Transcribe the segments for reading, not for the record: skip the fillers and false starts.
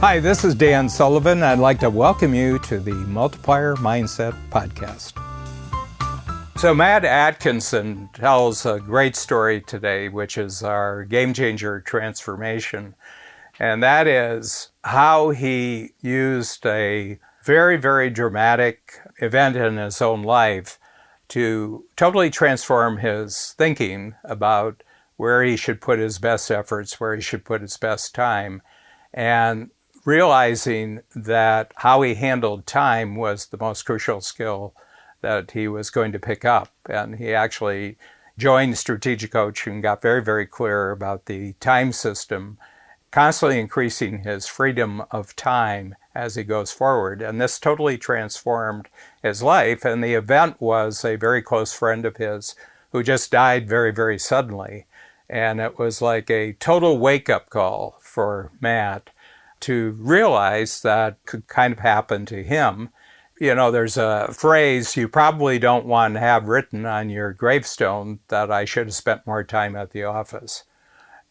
Hi, this is Dan Sullivan. I'd like to welcome you to the Multiplier Mindset Podcast. So Matt Atkinson tells a great story today, which is our game changer transformation. And that is how he used a very, very dramatic event in his own life to totally transform his thinking about where he should put his best efforts, where he should put his best time, and realizing that how he handled time was the most crucial skill that he was going to pick up. And he actually joined Strategic Coach and got very, very clear about the time system, constantly increasing his freedom of time as he goes forward. And this totally transformed his life. And the event was a very close friend of his who just died very, very suddenly. And it was like a total wake-up call for Matt to realize that could kind of happen to him. You know, there's a phrase you probably don't want to have written on your gravestone that I should have spent more time at the office.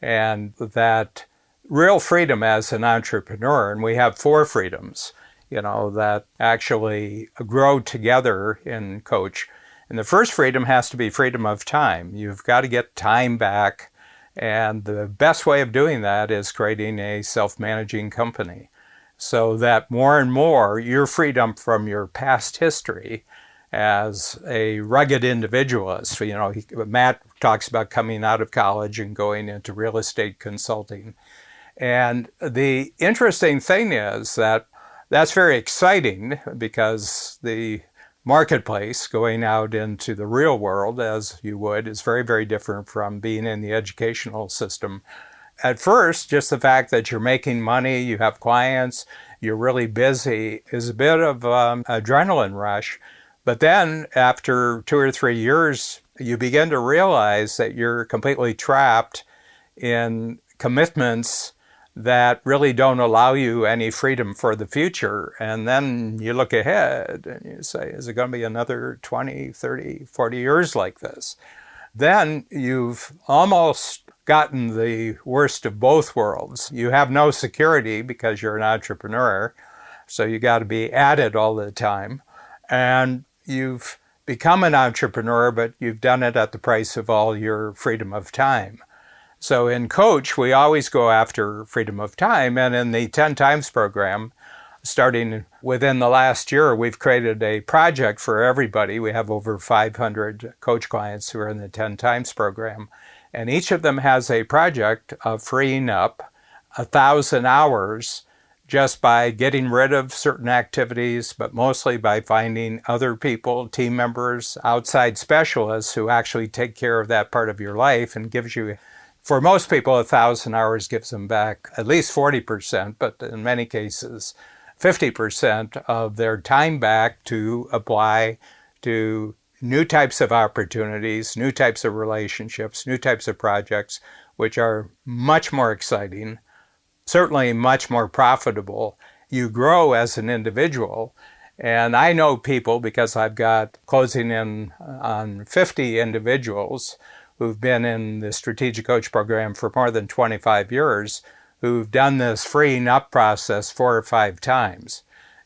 And that real freedom as an entrepreneur, and we have 4 freedoms, you know, that actually grow together in Coach. And the first freedom has to be freedom of time. You've got to get time back. And the best way of doing that is creating a self-managing company so that more and more you're freed up from your past history as a rugged individualist. You know, Matt talks about coming out of college and going into real estate consulting. And the interesting thing is that that's very exciting because the marketplace, going out into the real world, as you would, is very, very different from being in the educational system. At first, just the fact that you're making money, you have clients, you're really busy is a bit of adrenaline rush. But then after 2 or 3 years, you begin to realize that you're completely trapped in commitments that really don't allow you any freedom for the future. And then you look ahead and you say, is it going to be another 20, 30, 40 years like this? Then you've almost gotten the worst of both worlds. You have no security because you're an entrepreneur, so you got to be at it all the time. And you've become an entrepreneur, but you've done it at the price of all your freedom of time. So in Coach, we always go after freedom of time. And in the 10 Times program, starting within the last year, we've created a project for everybody. We have over 500 Coach clients who are in the 10 Times program. And each of them has a project of freeing up 1,000 hours just by getting rid of certain activities, but mostly by finding other people, team members, outside specialists who actually take care of that part of your life and gives you, for most people, 1,000 hours gives them back at least 40%, but in many cases, 50% of their time back to apply to new types of opportunities, new types of relationships, new types of projects, which are much more exciting, certainly much more profitable. You grow as an individual. And I know people, because I've got closing in on 50 individuals who've been in the Strategic Coach program for more than 25 years, who've done this freeing up process 4 or 5 times.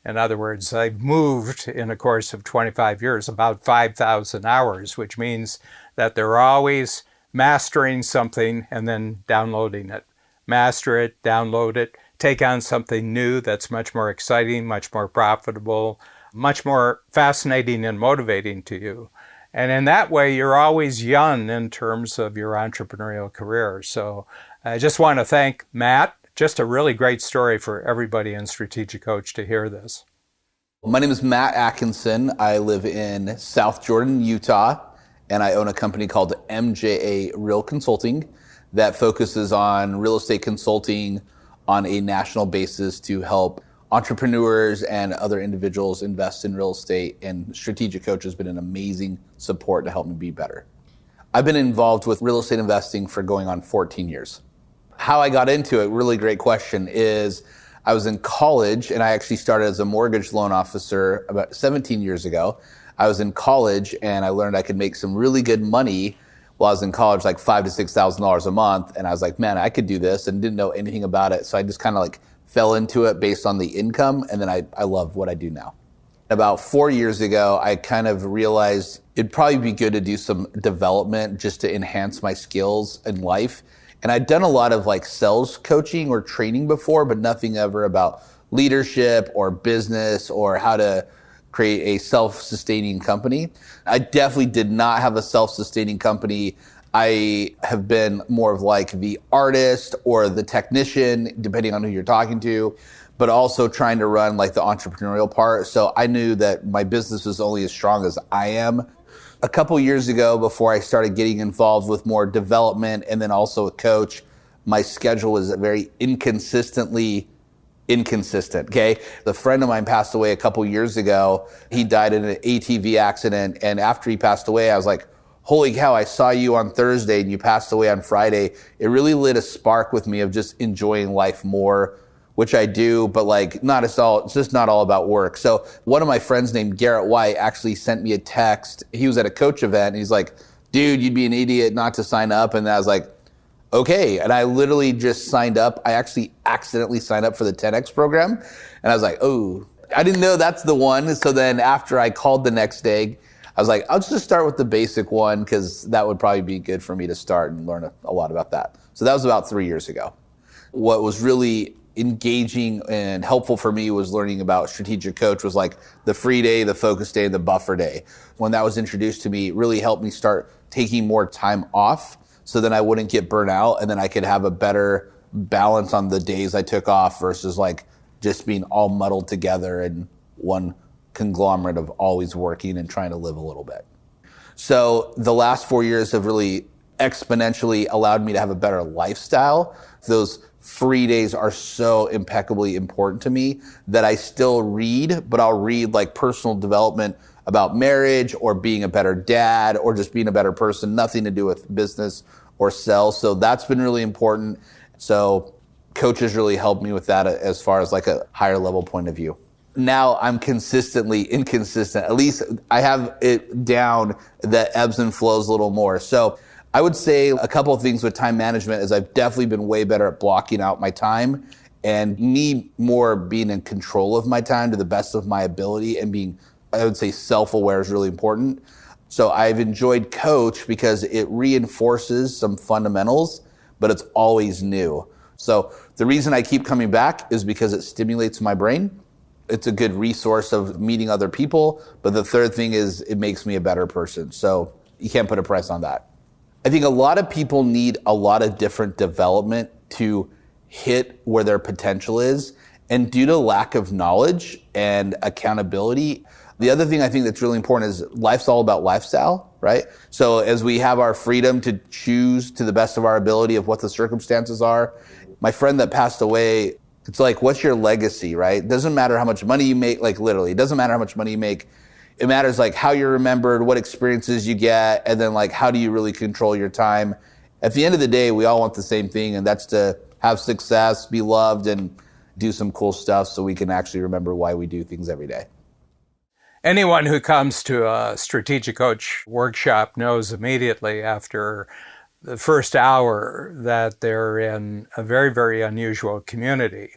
In other words, I've moved in a course of 25 years about 5,000 hours, which means that they're always mastering something and then downloading it. Master it, download it, take on something new that's much more exciting, much more profitable, much more fascinating and motivating to you. And in that way, you're always young in terms of your entrepreneurial career. So I just want to thank Matt. Just a really great story for everybody in Strategic Coach to hear this. My name is Matt Atkinson. I live in South Jordan, Utah, and I own a company called MJA Real Consulting that focuses on real estate consulting on a national basis to help entrepreneurs and other individuals invest in real estate, and Strategic Coach has been an amazing support to help me be better. I've been involved with real estate investing for going on 14 years. How I got into it, really great question, is I was in college and I actually started as a mortgage loan officer about 17 years ago. I was in college and I learned I could make some really good money while I was in college, like $5,000 to $6,000 a month. And I was like, man, I could do this, and didn't know anything about it. So I just kind of like fell into it based on the income, and then I love what I do now. About 4 years ago, I kind of realized it'd probably be good to do some development just to enhance my skills in life. And I'd done a lot of like sales coaching or training before, but nothing ever about leadership or business or how to create a self-sustaining company. I definitely did not have a self-sustaining company. I have been more of like the artist or the technician, depending on who you're talking to, but also trying to run like the entrepreneurial part. So I knew that my business was only as strong as I am. A couple years ago, before I started getting involved with more development and then also a coach, my schedule was very inconsistent, okay? The friend of mine passed away a couple years ago. He died in an ATV accident. And after he passed away, I was like, holy cow, I saw you on Thursday and you passed away on Friday. It really lit a spark with me of just enjoying life more, which I do, but like it's just not all about work. So one of my friends named Garrett White actually sent me a text. He was at a coach event and he's like, dude, you'd be an idiot not to sign up. And I was like, okay. And I literally just signed up. I actually accidentally signed up for the 10X program. And I was like, oh, I didn't know that's the one. So then after I called the next day, I was like, I'll just start with the basic one because that would probably be good for me to start and learn a lot about that. So that was about 3 years ago. What was really engaging and helpful for me was learning about strategic coach was like the free day, the focus day, and the buffer day. When that was introduced to me, it really helped me start taking more time off so then I wouldn't get burnt out and then I could have a better balance on the days I took off versus like just being all muddled together in one conglomerate of always working and trying to live a little bit. So the last 4 years have really exponentially allowed me to have a better lifestyle. Those free days are so impeccably important to me that I still read, but I'll read like personal development about marriage or being a better dad or just being a better person, nothing to do with business or sales. So that's been really important. So coaches really helped me with that as far as like a higher level point of view. Now I'm consistently inconsistent. At least I have it down that ebbs and flows a little more. So I would say a couple of things with time management is I've definitely been way better at blocking out my time and me more being in control of my time to the best of my ability and being, I would say, self-aware is really important. So I've enjoyed coach because it reinforces some fundamentals, but it's always new. So the reason I keep coming back is because it stimulates my brain. It's a good resource of meeting other people. But the third thing is it makes me a better person. So you can't put a price on that. I think a lot of people need a lot of different development to hit where their potential is. And due to lack of knowledge and accountability, the other thing I think that's really important is life's all about lifestyle, right? So as we have our freedom to choose to the best of our ability of what the circumstances are, my friend that passed away, it's like, what's your legacy, right? It doesn't matter how much money you make, like literally, it doesn't matter how much money you make. It matters like how you're remembered, what experiences you get, and then like how do you really control your time. At the end of the day, we all want the same thing, and that's to have success, be loved, and do some cool stuff so we can actually remember why we do things every day. Anyone who comes to a strategic coach workshop knows immediately after the first hour that they're in a very, very unusual community.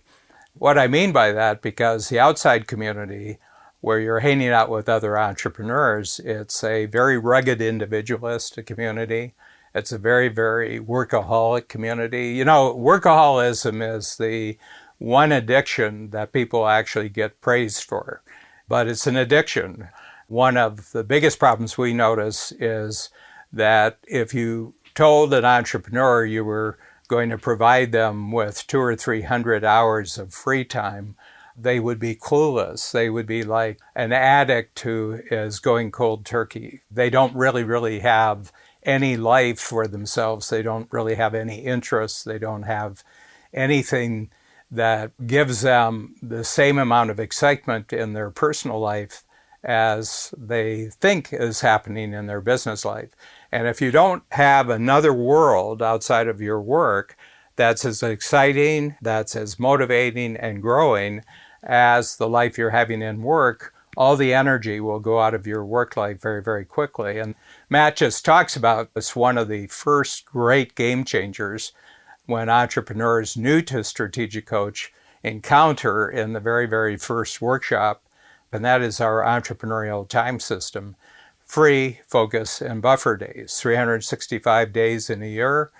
What I mean by that, because the outside community where you're hanging out with other entrepreneurs, it's a very rugged individualist community. It's a very, very workaholic community. You know, workaholism is the one addiction that people actually get praised for, but it's an addiction. One of the biggest problems we notice is that if you told an entrepreneur you were going to provide them with 200 or 300 hours of free time, they would be clueless. They would be like an addict who is going cold turkey. They don't really have any life for themselves. They don't really have any interests. They don't have anything that gives them the same amount of excitement in their personal life as they think is happening in their business life. And if you don't have another world outside of your work that's as exciting, that's as motivating and growing as the life you're having in work, all the energy will go out of your work life very, very quickly. And Matt just talks about this, one of the first great game changers when entrepreneurs new to strategic coach encounter in the very, very first workshop, and that is our Entrepreneurial Time System. Free, focus, and buffer days, 365 days in a year.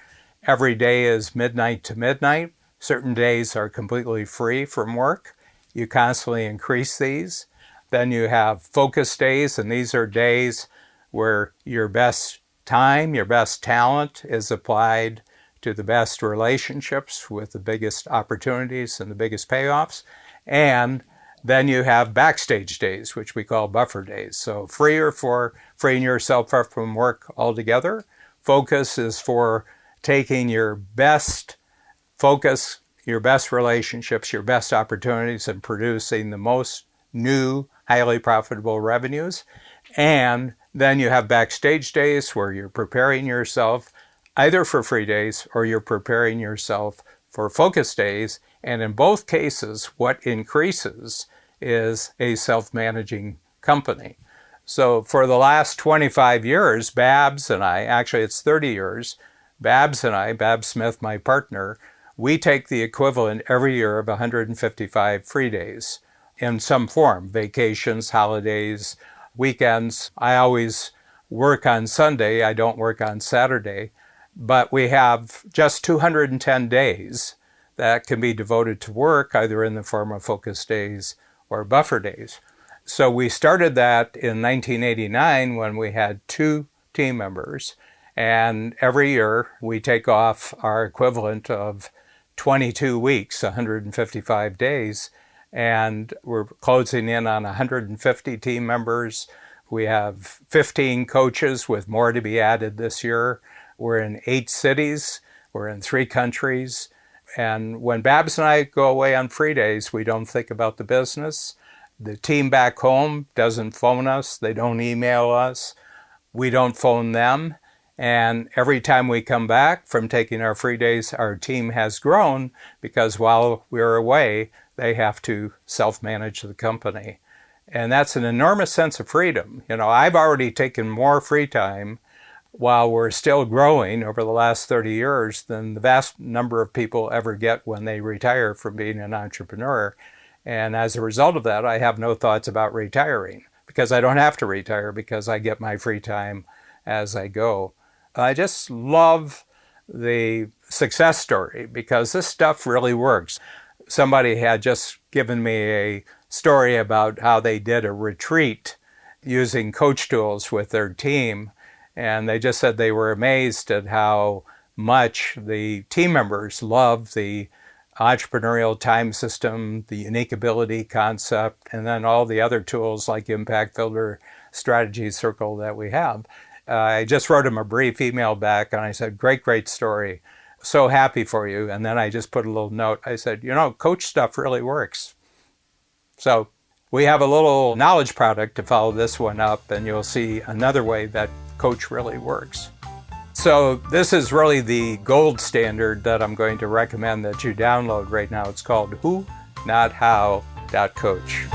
Every day is midnight to midnight. Certain days are completely free from work. You constantly increase these. Then you have focus days, and these are days where your best time, your best talent is applied to the best relationships with the biggest opportunities and the biggest payoffs. And then you have backstage days, which we call buffer days. So free are for freeing yourself up from work altogether. Focus is for taking your best focus, your best relationships, your best opportunities, and producing the most new, highly profitable revenues. And then you have backstage days where you're preparing yourself either for free days or you're preparing yourself for focus days. And in both cases, what increases is a self-managing company. So for the last 25 years, Babs and I, actually it's 30 years, Babs and I, Babs Smith, my partner, we take the equivalent every year of 155 free days in some form, vacations, holidays, weekends. I always work on Sunday. I don't work on Saturday. But we have just 210 days that can be devoted to work, either in the form of focus days or buffer days. So we started that in 1989 when we had 2 team members. And every year we take off our equivalent of 22 weeks, 155 days. And we're closing in on 150 team members. We have 15 coaches with more to be added this year. We're in 8 cities. We're in 3 countries. And when Babs and I go away on free days, we don't think about the business. The team back home doesn't phone us. They don't email us. We don't phone them. And every time we come back from taking our free days, our team has grown because while we're away, they have to self-manage the company. And that's an enormous sense of freedom. You know, I've already taken more free time while we're still growing over the last 30 years than the vast number of people ever get when they retire from being an entrepreneur. And as a result of that, I have no thoughts about retiring because I don't have to retire because I get my free time as I go. I just love the success story because this stuff really works. Somebody had just given me a story about how they did a retreat using coach tools with their team. And they just said they were amazed at how much the team members love the entrepreneurial time system, the unique ability concept, and then all the other tools like Impact Builder, Strategy Circle that we have. I just wrote him a brief email back and I said, great story. So happy for you. And then I just put a little note. I said, you know, coach stuff really works. So we have a little knowledge product to follow this one up, and you'll see another way that coach really works. So this is really the gold standard that I'm going to recommend that you download right now. It's called who, not how.coach.